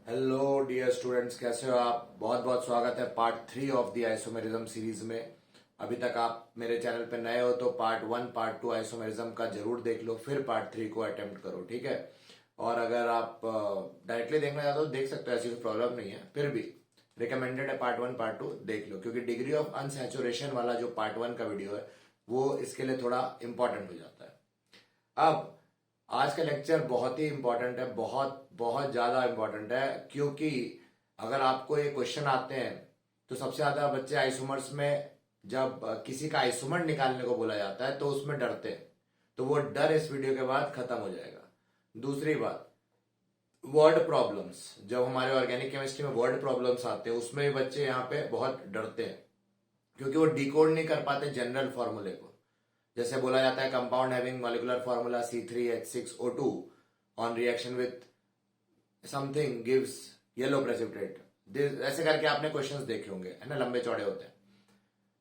Hello dear students, कैसे हो आप। बहुत बहुत स्वागत है part 3 of the isomerism series में। अभी तक आप मेरे चैनल पे नए हो तो पार्ट 1 पार्ट 2 आइसोमेरिज्म का जरूर देख लो, फिर पार्ट 3 को अटेम्प्ट करो, ठीक है। और अगर आप डायरेक्टली देखना चाहते हो देख सकते हो, ऐसी कोई प्रॉब्लम नहीं है। फिर भी रिकमेंडेड है पार्ट 1 पार्ट 2 देख लो, क्योंकि डिग्री ऑफ अनसैचुरेशन वाला जो पार्ट 1 का वीडियो है वो इसके लिए थोड़ा इंपॉर्टेंट हो जाता है। अब आज का लेक्चर बहुत ही इंपॉर्टेंट है, बहुत बहुत ज्यादा इंपॉर्टेंट है, क्योंकि अगर आपको ये क्वेश्चन आते हैं तो सबसे ज्यादा बच्चे आइसोमर्स में जब किसी का आइसोमर निकालने को बोला जाता है तो उसमें डरते हैं। तो वो डर इस वीडियो के बाद खत्म हो जाएगा। दूसरी बात, वर्ड प्रॉब्लम्स, जब हमारे ऑर्गेनिक केमिस्ट्री में वर्ड प्रॉब्लम्स आते हैं उसमें भी बच्चे यहाँ पे बहुत डरते हैं, क्योंकि वो डिकोड नहीं कर पाते जनरल फॉर्मूले को। जैसे बोला जाता है compound having molecular formula C3H6O2 on reaction with something gives yellow precipitate, ऐसे करके आपने क्वेश्चंस देखे होंगे, है ना, लंबे चौड़े होते हैं।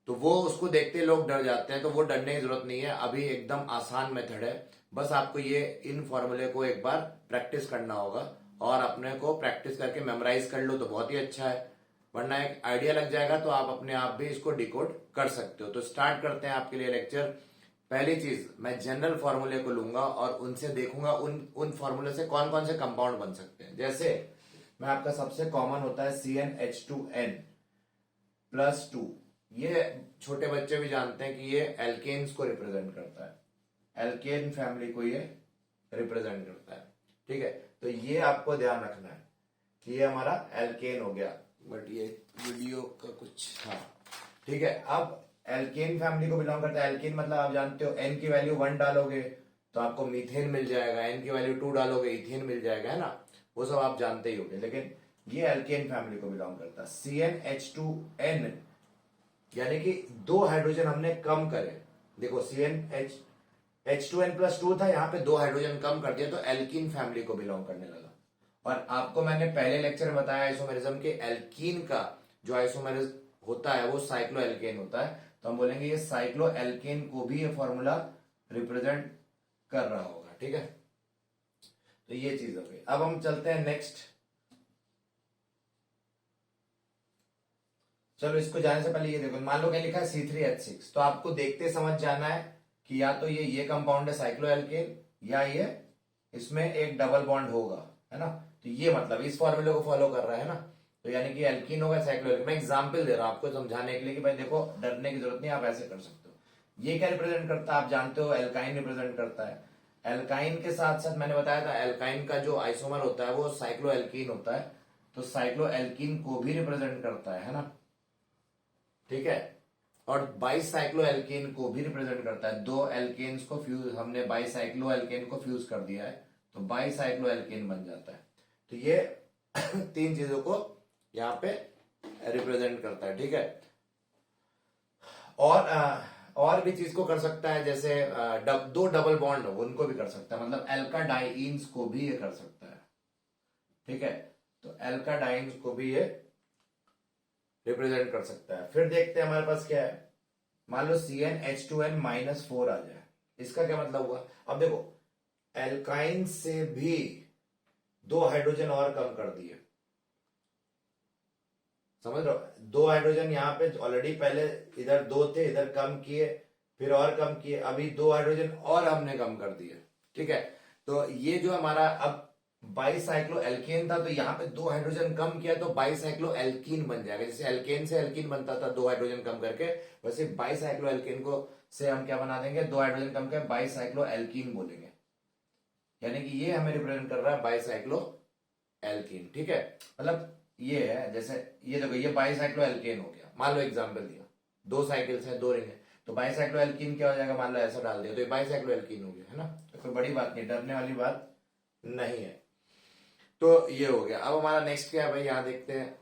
तो वो उसको देखते ही लोग डर जाते हैं, तो वो डरने की जरूरत नहीं है। अभी एकदम आसान मेथड है, बस आपको ये इन फॉर्मूले को एक बार प्रैक्टिस करना होगा और अपने को प्रैक्टिस करके मेमोराइज कर लो तो बहुत ही अच्छा है, वरना एक आइडिया लग जाएगा तो आप अपने आप भी इसको डिकोड कर सकते हो। तो स्टार्ट करते हैं आपके लिए लेक्चर। पहली चीज, मैं जनरल फॉर्मूले को लूंगा और उनसे देखूंगा उन फॉर्मूले से कौन कौन से कंपाउंड बन सकते हैं। जैसे मैं आपका सबसे कॉमन होता है CnH2n+2। ये छोटे बच्चे भी जानते हैं कि ये एल्केन्स को रिप्रेजेंट करता है, एल्केन फैमिली को ये रिप्रेजेंट करता है, ठीक है। तो ये आपको ध्यान रखना है कि ये हमारा एल्केन हो गया, बट ये वीडियो का कुछ था, ठीक है। अब एल्केन फैमिली को बिलोंग करता है। एल्केन मतलब आप जानते हो, एन की वैल्यू 1 डालोगे तो आपको मीथेन मिल जाएगा, एन की वैल्यू 2 डालोगे इथेन मिल जाएगा, है ना, वो सब आप जानते ही होंगे। लेकिन ये एल्केन फैमिली को बिलोंग करता है। CnH2n यानी कि 2 हाइड्रोजन हमने कम करे। देखो H2n+2 था, यहाँ पे 2 हाइड्रोजन कम कर दिया तो एल्कीन फैमिली को बिलोंग करने लगा। और आपको मैंने पहले लेक्चर में बताया आइसोमेरिज्म के, एल्कीन का जो आइसोमेरिज्म होता है वो साइक्लो एल्केन होता है। तो हम बोलेंगे ये साइक्लो एल्केन को भी ये फॉर्मूला रिप्रेजेंट कर रहा होगा, ठीक है। तो ये चीज हो गई। अब हम चलते हैं नेक्स्ट। चलो इसको जाने से पहले ये देखो, मान लो क्या लिखा है C3H6, तो आपको देखते समझ जाना है कि या तो ये कंपाउंड है साइक्लो एल्केन, या ये इसमें एक डबल बॉन्ड होगा, है ना। तो ये मतलब इस फॉर्मूले को फॉलो कर रहा है ना, तो यानी कि एल्कीन होगा साइक्लो एल्कीन। मैं एग्जांपल दे रहा हूं आपको समझाने के लिए कि भाई देखो डरने की जरूरत नहीं, आप ऐसे कर सकते हो। ये क्या रिप्रेजेंट करता है आप जानते हो, एल्काइन रिप्रेजेंट करता है। एल्काइन के साथ साथ मैंने बताया था एल्काइन का जो आइसोमर होता है वो साइक्लो एल्कीन होता है, तो साइक्लो एल्कीन को भी रिप्रेजेंट करता है ना, ठीक है। और बाईसाइक्लो एल्केन को भी रिप्रेजेंट करता है। 2 एल्केन्स को फ्यूज, हमने बाईसाइक्लो एल्केन को फ्यूज कर दिया है तो बाईसाइक्लो एल्केन बन जाता है। तो ये 3 चीजों को यहाँ पे रिप्रेजेंट करता है, ठीक है। और भी चीज को कर सकता है, जैसे 2 डबल बॉन्ड हो उनको भी कर सकता है, मतलब एल्काडाइंस को भी ये कर सकता है, ठीक है। तो एल्काडाइंस को भी ये रिप्रेजेंट कर सकता है। फिर देखते हैं हमारे पास क्या है। मान लो CnH2n-4 आ जाए, इसका क्या मतलब हुआ। अब देखो एल्काइन से भी 2 हाइड्रोजन और कम कर दिए, समझ रहे हो। 2 हाइड्रोजन यहाँ पे ऑलरेडी पहले इधर 2 थे, इधर कम किए, फिर और कम किए, अभी 2 हाइड्रोजन और हमने कम कर दिए, ठीक है। तो ये जो हमारा अब बाईसाइक्लो एल्केन था, तो यहाँ पे 2 हाइड्रोजन कम किया तो बाईसाइक्लो एल्कीन बन जाएगा। जैसे एल्केन से एल्कीन बनता था 2 हाइड्रोजन कम करके, वैसे बाईसाइक्लो एल्केन को से हम क्या बना देंगे, 2 हाइड्रोजन कम करके बाईसाइक्लो एल्कीन बोलेंगे। यानी कि ये हमें रिप्रेजेंट कर रहा है बाईसाइक्लो एल्कीन, ठीक है। मतलब ये है, जैसे ये देखो ये बाईसाइक्लो एल्केन हो गया। मान लो एग्जाम्पल दिया, 2 साइकिल्स है 2 रिंग है, तो बाईसाइक्लो एल्कीन क्या हो जाएगा, मान लो ऐसा डाल दिया तो ये बाईसाइक्लो एल्कीन हो गया, है ना। तो कोई बड़ी बात नहीं, डरने वाली बात नहीं है। तो ये हो गया। अब हमारा नेक्स्ट क्या है भाई, यहां देखते हैं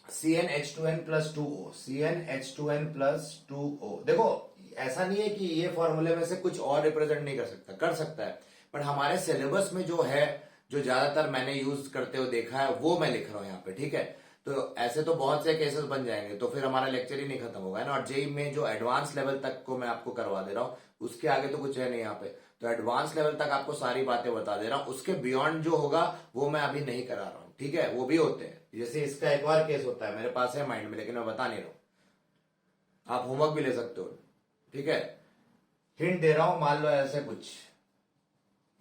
CnH2n+2O, CnH2n+2O। देखो ऐसा नहीं है कि ये फॉर्मूले में से कुछ और रिप्रेजेंट नहीं कर सकता, कर सकता है, पर हमारे सिलेबस में जो है, जो ज्यादातर मैंने यूज करते हुए देखा है वो मैं लिख रहा हूं यहाँ पे, ठीक है। तो ऐसे तो बहुत से केसेस बन जाएंगे तो फिर हमारा लेक्चर ही नहीं खत्म होगा, है ना। और जेई में जो एडवांस लेवल तक को मैं आपको करवा दे रहा हूं उसके आगे तो कुछ है नहीं यहाँ पे। तो एडवांस लेवल तक आपको सारी बातें बता दे रहा हूं, उसके बियॉन्ड जो होगा वो मैं अभी नहीं करा रहा हूं, ठीक है। वो भी होते हैं, जैसे इसका एक और केस होता है, मेरे पास है माइंड में, लेकिन मैं बता नहीं रहा हूं, आप होमवर्क भी ले सकते हो, ठीक है। हिंट दे रहा हूं, मान लो ऐसे कुछ,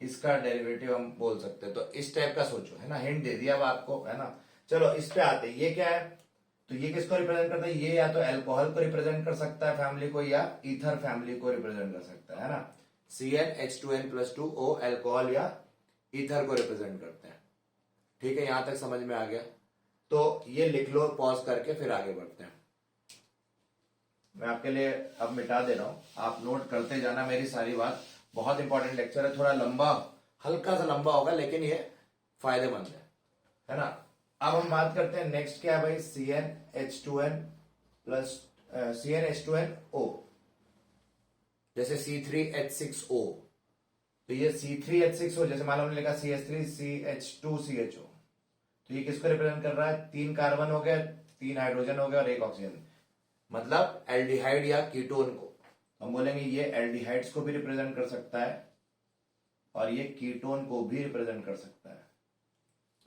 इसका डेरिवेटिव हम बोल सकते हैं, तो इस टाइप का सोचो, है ना। हिंट दे दिया अब आपको, है ना। चलो इस पे आते हैं, ये क्या है, तो ये किसको रिप्रेजेंट करता है, ये या तो अल्कोहल को रिप्रेजेंट कर सकता है फैमिली को, या ईथर फैमिली को रिप्रेजेंट कर सकता है ना। CnH2n+2O अल्कोहल या ईथर को रिप्रेजेंट करते हैं, ठीक है। यहां तक समझ में आ गया, तो ये लिख लो पॉज करके, फिर आगे बढ़ते हैं। मैं आपके लिए अब मिटा दे रहा हूं, आप नोट करते जाना मेरी सारी बात। बहुत इंपॉर्टेंट लेक्चर है, थोड़ा लंबा, हल्का सा लंबा होगा, लेकिन ये फायदेमंद है ना। अब हम बात करते हैं नेक्स्ट, क्या है भाई, CnH2n+CnH2nO, जैसे C3H6O, तो ये C3H6O, जैसे मान लो हमने लिखा CH3CH2CHO, तो ये किसको रिप्रेजेंट कर रहा है, 3 कार्बन हो गए, 3 हाइड्रोजन हो गए और 1 ऑक्सीजन, मतलब एल्डिहाइड या कीटोन को हम बोलेंगे, ये एल्डिहाइड्स को भी रिप्रेजेंट कर सकता है और ये कीटोन को भी रिप्रेजेंट कर सकता है,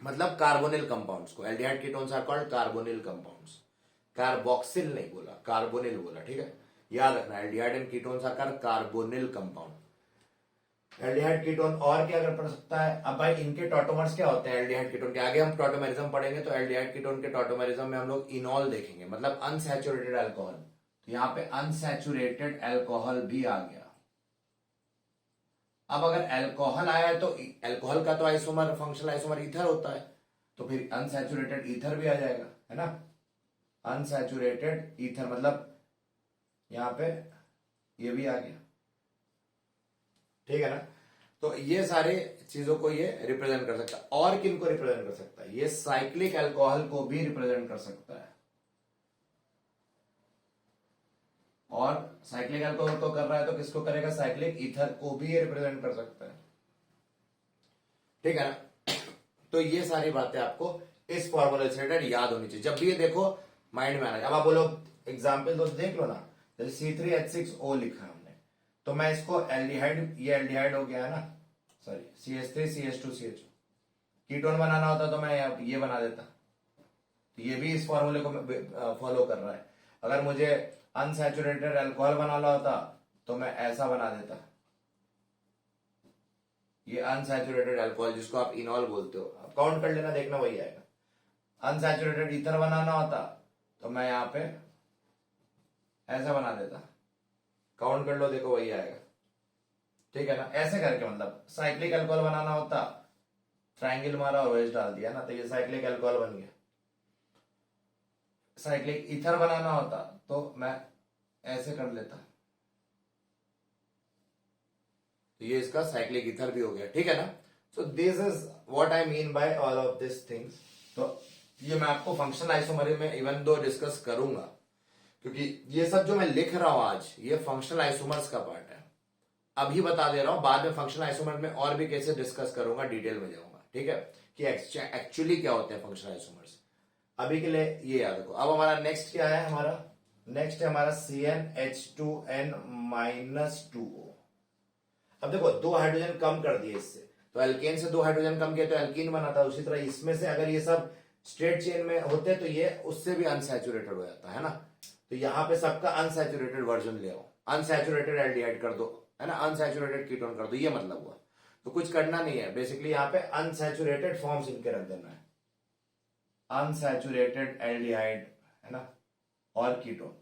मतलब कार्बोनिल कंपाउंड्स को। Aldehyde ketones are called carbonyl compounds, carboxyl नहीं बोला, कार्बोनिल बोला, ठीक है। याद रखना, aldehyde and ketones are called carbonyl compound. Aldehyde ketone और क्या कर पड़ सकता है, अब भाई इनके टॉटोमर्स क्या होते हैं एल्डिहाइड कीटोन के, आगे हम टॉटोमेरिज्म पढ़ेंगे, तो एल्डिहाइड कीटोन के टॉटोमेरिज्म में हम लोग इनॉल देखेंगे, मतलब अनसैचुरेटेड अल्कोहल, तो यहां पे अनसैचुरेटेड अल्कोहल भी आ गया। अब अगर अल्कोहल आया है तो अल्कोहल का तो आइसोमर, फंक्शनल आइसोमर ईथर होता है, तो फिर अनसैचुरेटेड ईथर भी आ जाएगा, है ना। अनसैचुरेटेड ईथर मतलब यहां पे ये भी आ गया, ठीक है ना। तो ये सारे चीजों को ये रिप्रेजेंट कर सकता है। और किन को रिप्रेजेंट कर सकता है, ये साइक्लिक अल्कोहल को भी रिप्रेजेंट कर सकता है, और साइक्लिक अल्कोहल को कर रहा है तो किसको करेगा, साइक्लिक ईथर को भी ये रिप्रेजेंट कर सकता है, ठीक है ना। तो ये सारी बातें आपको इस फॉर्मूले से रिलेटेड याद होनी चाहिए, जब भी ये देखो माइंड में आना चाहिए। अब आप बोलो एग्जाम्पल तो देख लो ना, जैसे C3H6O लिखा है हमने, तो मैं इसको एल्डिहाइड, ये एल्डिहाइड हो गया है ना, सॉरी CH3CH2CH, कीटोन बनाना होता तो मैं ये बना देता, तो ये भी इस फॉर्मूले को फॉलो कर रहा है। अगर मुझे अनसैचुरेटेड अल्कोहल बनाना होता तो मैं ऐसा बना देता, ये अनसैचुरेटेड अल्कोहल जिसको आप इनॉल बोलते हो, आप काउंट कर लेना, देखना वही आएगा। अनसैचुरेटेड ईथर बनाना होता तो मैं यहां पे ऐसा बना देता, काउंट कर लो, देखो वही आएगा, ठीक है ना। ऐसे करके, मतलब साइक्लिक अल्कोहल बनाना होता, ट्राइंगल मारा और वेज डाल दिया ना, तो ये साइक्लिक अल्कोहल बन गया। साइक्लिक ईथर बनाना होता तो मैं ऐसे कर लेता, तो ये इसका साइक्लिक ईथर भी हो गया, ठीक है ना। So this is what I mean by all of this things. तो ये मैं आपको फंक्शनल आइसोमर में इवन दो डिस्कस करूंगा, क्योंकि ये सब जो मैं लिख रहा हूं आज, ये फंक्शनल आइसोमर्स का पार्ट है। अभी बता दे रहा हूं, बाद में फंक्शनल आइसोमर में और भी कैसे डिस्कस करूंगा, डिटेल में जाऊंगा, ठीक है, कि एक्चुअली क्या होते हैं फंक्शनल आइसोमर्स। अभी के लिए ये याद रखो। अब हमारा नेक्स्ट क्या है, हमारा नेक्स्ट है हमारा CnH2n-2O। अब देखो, 2 हाइड्रोजन कम कर दिए इससे, तो एल्केन से 2 हाइड्रोजन कम किया तो एल्कीन बना था। उसी तरह इसमें से अगर ये सब स्ट्रेट चेन में होते तो ये उससे भी अनसैचुरेटेड हो जाता है ना। तो यहां पे सबका अनसैचुरेटेड वर्जन ले आओ, अनसैचुरेटेड एल्डिहाइड कर दो, है ना, अनसैचुरेटेड कीटोन कर दो, ये मतलब हुआ। तो कुछ करना नहीं है, बेसिकली यहाँ पे अनसैचुरेटेड फॉर्म्स इनके रख देना है, अनसैचुरेटेड एल्डिहाइड, है ना, और कीटोन,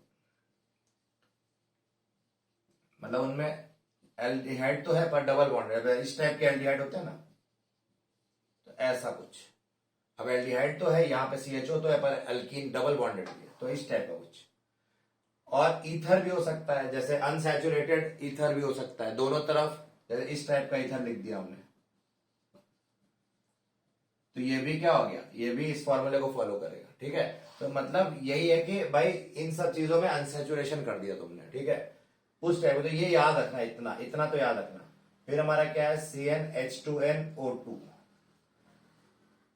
मतलब उनमें एल्डिहाइड तो है पर डबल बॉन्डेड, इस टाइप के एल्डिहाइड होते हैं ना, तो ऐसा कुछ। अब एल्डिहाइड तो है, यहाँ पे CHO तो है, पर अल्कीन डबल बॉन्डेड भी है, तो इस टाइप का कुछ। और ईथर भी हो सकता है, जैसे अनसैचुरेटेड ईथर भी हो सकता है, दोनों तरफ, जैसे इस टाइप का ईथर लिख दिया हमने, तो ये भी क्या हो गया, ये भी इस फॉर्मूले को फॉलो करेगा, ठीक है। तो मतलब यही है कि भाई इन सब चीजों में अनसैचुरेशन कर दिया तुमने, ठीक है, उस टाइप। तो ये याद रखना, इतना इतना तो याद रखना। फिर हमारा क्या है, CnH2nO2,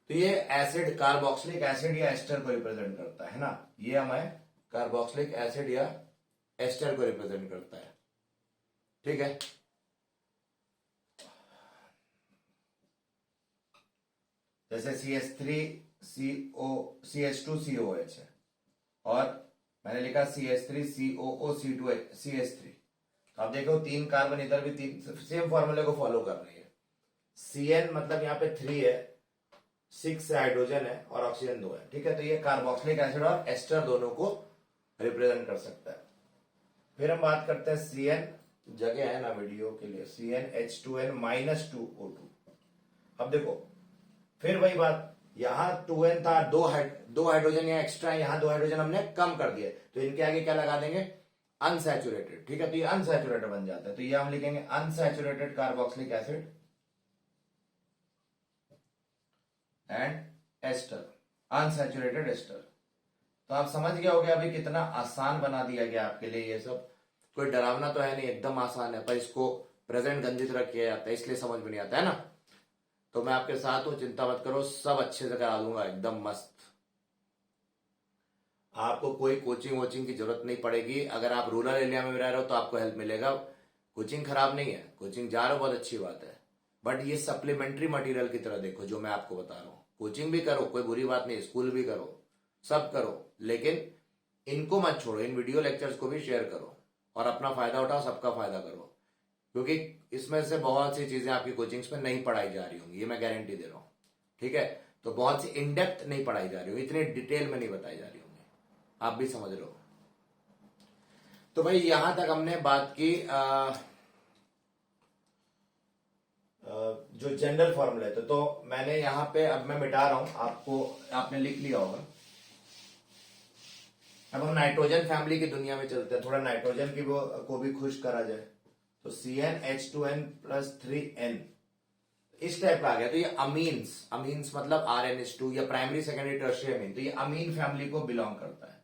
तो ये एसिड, कार्बोक्सिलिक एसिड या एस्टर को रिप्रेजेंट करता है ना, ये हमें कार्बोक्सिलिक एसिड या एस्टर को रिप्रेजेंट करता है, ठीक है। जैसे CH3CH2COH है, और मैंने लिखा CH3COO2CH3। तो आप देखो 3 कार्बन इधर भी 3 सेम फॉर्मूले को फॉलो कर रही है। CN मतलब यहाँ पे 3 है, 6 हाइड्रोजन है और ऑक्सीजन 2 है, ठीक है। तो ये कार्बोक्सिलिक एसिड और एस्टर दोनों को रिप्रेजेंट कर सकता है। फिर हम बात करते हैं CN, जगह है ना वीडियो के लिए, CnH2n-2O2। अब देखो फिर वही बात, यहां 2n था, दो हाइड्रोजन यहाँ एक्स्ट्रा है, यहां 2 हाइड्रोजन हमने कम कर दिए, तो इनके आगे क्या लगा देंगे, अनसैचुरेटेड, ठीक है। तो ये अनसैचुरेटेड बन जाता है, तो ये हम लिखेंगे unsaturated carboxylic acid and ester, unsaturated ester. तो आप समझ गए होगे अभी कितना आसान बना दिया गया आपके लिए। ये सब कोई डरावना तो है नहीं, एकदम आसान है, पर इसको प्रेजेंट गंदी तरह किया जाता है, इसलिए समझ में नहीं आता है ना। तो मैं आपके साथ हूं, चिंता मत करो, सब अच्छे से करा दूंगा, एकदम मस्त। आपको कोई कोचिंग वोचिंग की जरूरत नहीं पड़ेगी। अगर आप रूरल एरिया में रह रहे हो तो आपको हेल्प मिलेगा। कोचिंग खराब नहीं है, कोचिंग जा रहे हो बहुत अच्छी बात है, बट ये सप्लीमेंट्री मटेरियल की तरह देखो जो मैं आपको बता रहा हूँ। कोचिंग भी करो, कोई बुरी बात नहीं, स्कूल भी करो, सब करो, लेकिन इनको मत छोड़ो, इन वीडियो लेक्चर्स को भी शेयर करो और अपना फायदा उठाओ, सबका फायदा करो, क्योंकि इसमें से बहुत सी चीजें आपकी कोचिंग्स में नहीं पढ़ाई जा रही होंगी, ये मैं गारंटी दे रहा हूँ, ठीक है। तो बहुत सी इन डेप्थ नहीं पढ़ाई जा रही होगी, इतनी डिटेल में नहीं बताई जा रही होंगी, आप भी समझ लो। तो भाई यहां तक हमने बात की जो जनरल फॉर्मूले थे, तो मैंने यहां पे, अब मैं मिटा रहा हूं, आपको आपने लिख लिया होगा। अब हम नाइट्रोजन फैमिली की दुनिया में चलते हैं, थोड़ा नाइट्रोजन की को भी खुश करा जाए। तो CnH2n+3n इस टाइप का आ गया। तो ये अमीन्स मतलब RnH2 या प्राइमरी सेकेंडरी टर्शियरी अमीन, तो ये अमीन फैमिली को बिलोंग करता है।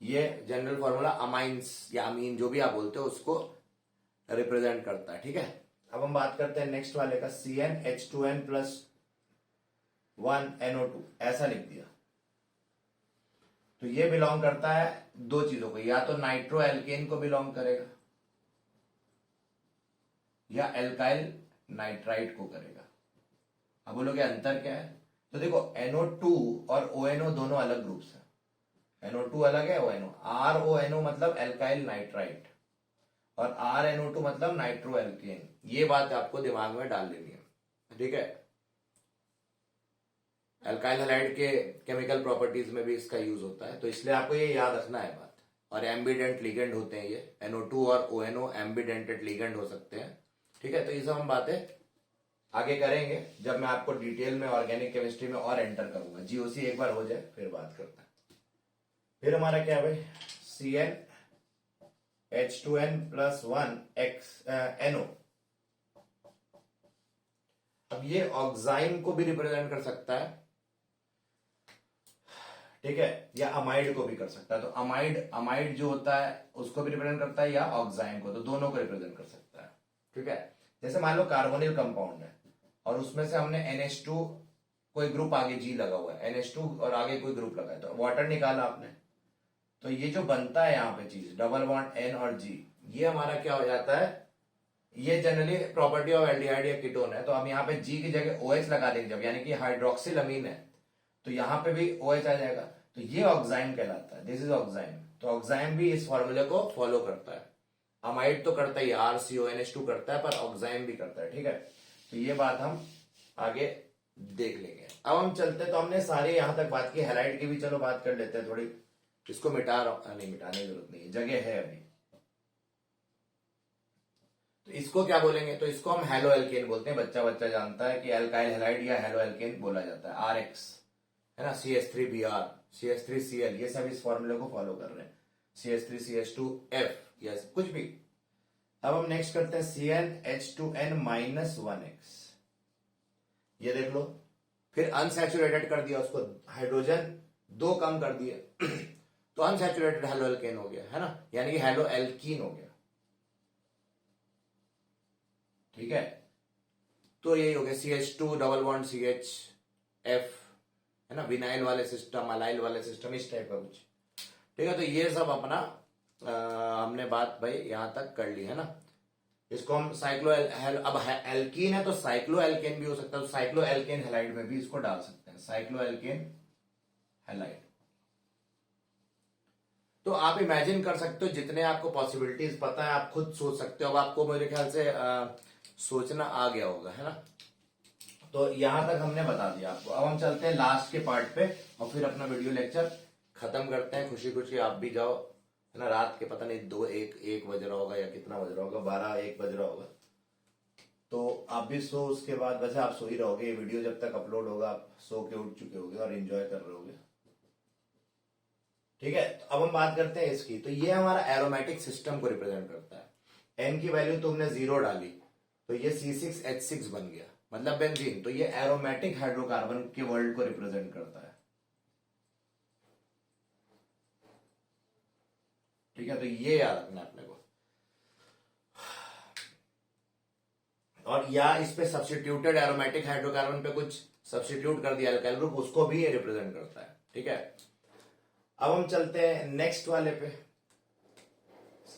ये जनरल फॉर्मूला अमाइंस या अमीन जो भी आप बोलते हो उसको रिप्रेजेंट करता है, ठीक है। अब हम बात करते हैं नेक्स्ट वाले का, CnH2n+1NO2, ऐसा लिख दिया। तो ये बिलोंग करता है दो चीजों को, या तो नाइट्रो एल्केन को बिलोंग करेगा या एल्काइल नाइट्राइट को करेगा। अब बोलोगे अंतर क्या है, तो देखो NO2 और ONO दोनों अलग ग्रुप्स हैं। NO2 अलग है, ONO, RONO मतलब एल्काइल नाइट्राइट और RNO2 मतलब नाइट्रो एल्केन। ये बात आपको दिमाग में डाल लेनी है, ठीक है। एल्काइल हैलाइड के केमिकल प्रॉपर्टीज में भी इसका यूज होता है, तो इसलिए आपको ये याद रखना है बात। और एम्बिडेंट लिगेंड होते हैं ये, NO2 और ONO एम्बिडेंटेड लिगेंड हो सकते हैं, ठीक है। तो ये सब हम बातें आगे करेंगे जब मैं आपको डिटेल में ऑर्गेनिक केमिस्ट्री में और एंटर करूंगा। GOC एक बार हो जाए फिर बात करते हैं। फिर हमारा क्या है भाई, CnH2n+1NO। अब ये ऑक्साइम को भी रिप्रेजेंट कर सकता है, ठीक है, या अमाइड को भी कर सकता है। तो अमाइड जो होता है उसको भी रिप्रेजेंट करता है, या ऑक्साइम को, तो दोनों को रिप्रेजेंट कर सकता है, ठीक है। जैसे मान लो कार्बोनिल कंपाउंड है और उसमें से हमने NH2 कोई ग्रुप आगे G लगा हुआ है, NH2 और आगे कोई ग्रुप लगा है, तो वाटर निकाला आपने, तो ये जो बनता है यहाँ पे चीज डबल बॉन्ड N और G, ये हमारा क्या हो जाता है, ये जनरली प्रॉपर्टी ऑफ एल्डिहाइड या कीटोन है। तो हम यहाँ पे G की जगह OH लगा देंगे जब, यानी कि हाइड्रोक्सिल अमीन है, तो यहाँ पे भी OH आ जाएगा, तो ये ऑक्साइम कहलाता है, दिस इज ऑक्साइम। तो ऑक्साइम भी इस फॉर्मूले को फॉलो करता है। अमाइड तो करता ही, RCONH2 करता है, पर ऑक्साइम भी करता है, ठीक है। तो ये बात हम आगे देख लेंगे। अब हम चलते, तो हमने सारे यहां तक बात की, हैलाइड की भी चलो बात कर लेते हैं थोड़ी। इसको मिटा रहा हूं, नहीं मिटाने की जरूरत नहीं, जगह है अभी। तो इसको क्या बोलेंगे, तो इसको हम हेलो एल्केन बोलते हैं। बच्चा जानता है कि एल्काइल हैलाइड या हेलो एल्केन बोला जाता है। RX है ना, CH3Br, CH3Cl, ये सब इस फॉर्मूले को फॉलो कर रहे हैं। CH3CH2F, यस, कुछ भी। अब हम नेक्स्ट करते हैं CnH2n-1x, ये देख लो। फिर अनसैचुरेटेड कर दिया उसको, हाइड्रोजन 2 कम कर दिए तो अनसैचुरेटेड हेलो एल्केन हो गया, है ना, यानी कि हेलो एल्कीन हो गया, ठीक है। तो यही हो गया CH2 डबल बॉन्ड CHF, है ना, विनाइल वाले सिस्टम, अलाइल वाले सिस्टम, इस टाइप का कुछ, ठीक है। तो ये सब अपना हमने बात भाई यहां तक कर ली, है ना। इसको हम अब एल्कीन है तो साइक्लो एल्केन भी हो सकता है, तो साइक्लो एल्केन हैलाइड में भी इसको डाल सकते हैं, साइक्लो एल्केन हैलाइड। तो आप इमेजिन कर सकते हो, जितने आपको पॉसिबिलिटीज पता है आप खुद सोच सकते हो। अब आपको मेरे ख्याल से सोचना आ गया होगा, है ना। तो यहां तक हमने बता दिया आपको। अब हम चलते हैं लास्ट के पार्ट पे और फिर अपना वीडियो लेक्चर खत्म करते हैं। खुशी खुशी आप भी जाओ, है ना। रात के पता नहीं 2-1 बज रहा होगा या कितना बज रहा होगा, 12-1 बज रहा होगा। तो आप भी सो, उसके बाद वैसे आप सो ही रहोगे। ये वीडियो जब तक अपलोड होगा आप सो के उठ चुके होगे और एंजॉय कर रहे होगे, ठीक है। तो अब हम बात करते हैं इसकी। तो ये हमारा एरोमेटिक सिस्टम को रिप्रेजेंट करता है। एन की वैल्यू तुमने 0 डाली तो ये C6H6 बन गया, मतलब बेंजीन। तो ये एरोमेटिक हाइड्रोकार्बन के वर्ल्ड को रिप्रेजेंट करता है, ठीक है। तो ये याद रखना अपने को। और या इस पे सब्स्टिट्यूटेड एरोमेटिक हाइड्रोकार्बन पे कुछ सब्स्टिट्यूट कर दिया अल्काइल ग्रुप, उसको भी ये रिप्रेजेंट करता है, ठीक है। अब हम चलते हैं नेक्स्ट वाले पे।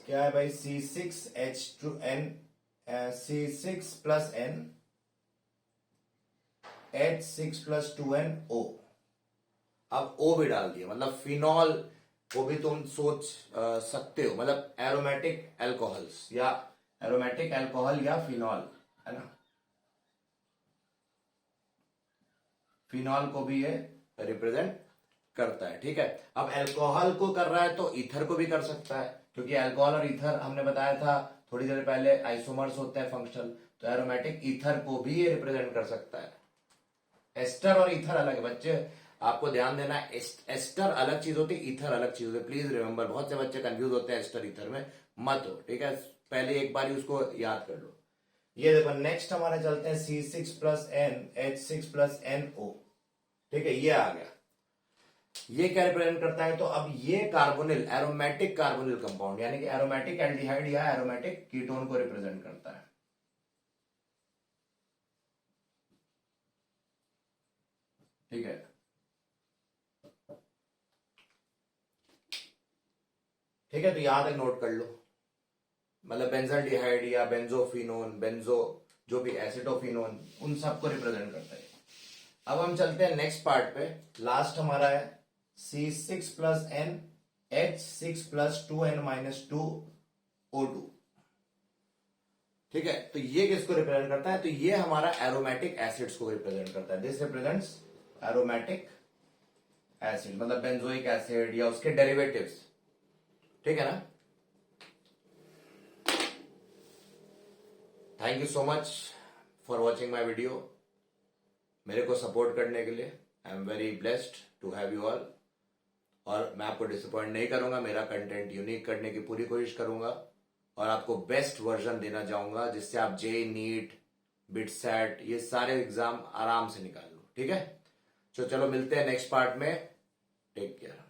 क्या है भाई, C6H2N, C6 plus N H6 plus 2NO। अब O भी डाल दिया, मतलब फिनॉल को भी तुम सोच सकते हो, मतलब एरोमेटिक एल्कोहल्स या एरोमेटिक एल्कोहल या फिनॉल, है ना। फिनॉल को भी ये रिप्रेजेंट करता है, ठीक है। अब अल्कोहल को कर रहा है तो ईथर को भी कर सकता है, क्योंकि अल्कोहल और ईथर हमने बताया था थोड़ी देर पहले आइसोमर्स होते हैं फंक्शनल। तो एरोमेटिक ईथर को भी ये रिप्रेजेंट कर सकता है। एस्टर और ईथर अलग है बच्चे, आपको ध्यान देना। एस्टर अलग चीज होती है, ईथर अलग चीज होती है। प्लीज रिमेंबर, बहुत से बच्चे कंफ्यूज होते हैं एस्टर ईथर में, मत हो, ठीक है। पहले एक बार उसको याद कर लो। ये देखो नेक्स्ट हमारे चलते हैं C6 plus N H6 plus NO, ठीक है। ये आ गया, ये क्या रिप्रेजेंट करता है। तो अब ये कार्बोनिल, एरोमेटिक कार्बोनिल कंपाउंड, यानी कि एरोमेटिक एल्डिहाइड या एरोमेटिक कीटोन को रिप्रेजेंट करता है, ठीक है। ठीक है, तो यहां तक नोट कर लो। मतलब बेंजल्डिहाइड या बेंजोफिनोन, बेंजो जो भी एसिटोफिनोन, उन सबको रिप्रेजेंट करता है। अब हम चलते हैं नेक्स्ट पार्ट पे। लास्ट हमारा है C6 plus N H6 plus 2N minus 2O2, ठीक है। तो ये किसको रिप्रेजेंट करता है, तो ये हमारा एरोमेटिक एसिड्स को रिप्रेजेंट करता है। दिस रिप्रेजेंट्स एरोमेटिक एसिड, मतलब बेंजोइक एसिड या उसके डेरिवेटिव्स, ठीक है ना। Thank you so much for watching my video. मेरे को सपोर्ट करने के लिए I am very blessed to have you all. और मैं आपको डिसअपॉइंट नहीं करूंगा, मेरा कंटेंट यूनिक करने की पूरी कोशिश करूंगा और आपको बेस्ट वर्जन देना चाहूंगा, जिससे आप जे नीट बिटसेट ये सारे एग्जाम आराम से निकाल लो, ठीक है। तो चलो मिलते हैं नेक्स्ट पार्ट में, टेक केयर।